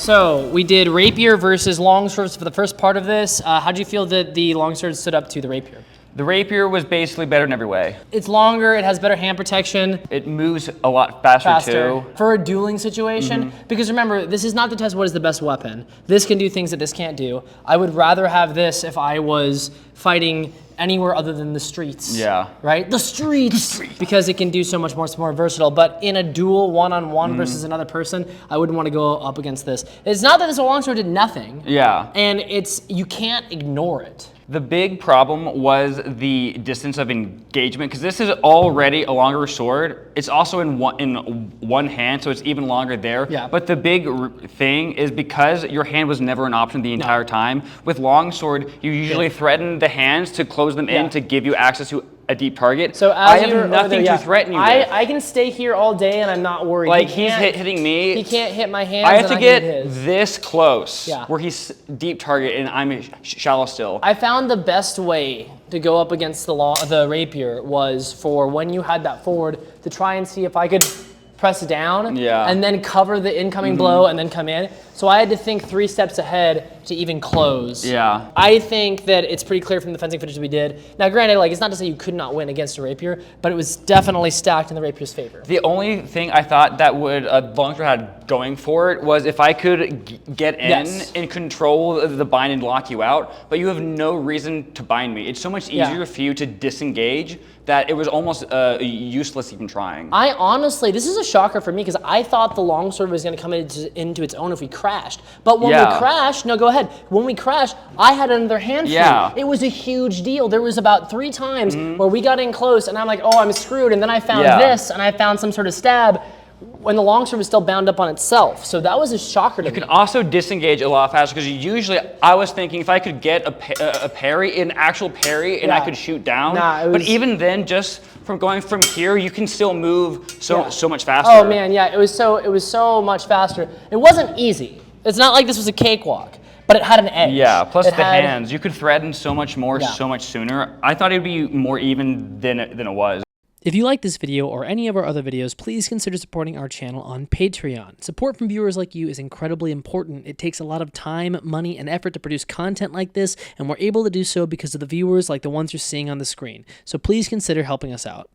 So we did Rapier versus Longswords for the first part of this. How do you feel that the Longsword stood up to the Rapier? The Rapier was basically better in every way. It's longer, it has better hand protection. It moves a lot faster too. For a dueling situation, because remember, this is not to test what is the best weapon. This can do things that this can't do. I would rather have this if I was fighting anywhere other than the streets. Yeah. Right? The streets! Because it can do so much more, it's more versatile. But in a duel, one-on-one versus another person, I wouldn't want to go up against this. It's not that this Longsword did nothing. Yeah. And you can't ignore it. The big problem was the distance of engagement, because this is already a longer sword. It's also in one hand, so it's even longer there. Yeah. But the big thing is because your hand was never an option the entire time, with longsword, you usually threaten the hands to close them in to give you access to a deep target. So as I have nothing to threaten you with. I can stay here all day and I'm not worried. Like he's hitting me. He can't hit my hands. I have to get this close where he's deep target and I'm shallow still. I found the best way to go up against the Rapier was for when you had that forward to try and see if I could press down and then cover the incoming blow and then come in. So I had to think 3 steps ahead to even close. Yeah. I think that it's pretty clear from the fencing footage we did. Now granted, like it's not to say you could not win against a Rapier, but it was definitely stacked in the Rapier's favor. The only thing I thought that would Longsword had going for it was if I could get in and control the bind and lock you out, but you have no reason to bind me. It's so much easier for you to disengage that it was almost useless even trying. I honestly, this is a shocker for me because I thought the Longsword was going to come into its own if we crashed. But when we crashed, no, go ahead. When we crashed, I had another hand free. It was a huge deal. There was about 3 times where we got in close and I'm like, oh, I'm screwed. And then I found this and I found some sort of stab when the Longsword was still bound up on itself. So that was a shocker to me. You can also disengage a lot faster because usually I was thinking if I could get a parry, an actual parry, and I could shoot down. But even then, just from going from here, you can still move so much faster. Oh man, yeah, it was so much faster. It wasn't easy. It's not like this was a cakewalk, but it had an edge. Yeah, plus the hands. You could threaten so much more, so much sooner. I thought it would be more even than it was. If you like this video or any of our other videos, please consider supporting our channel on Patreon. Support from viewers like you is incredibly important. It takes a lot of time, money, and effort to produce content like this, and we're able to do so because of the viewers like the ones you're seeing on the screen. So please consider helping us out.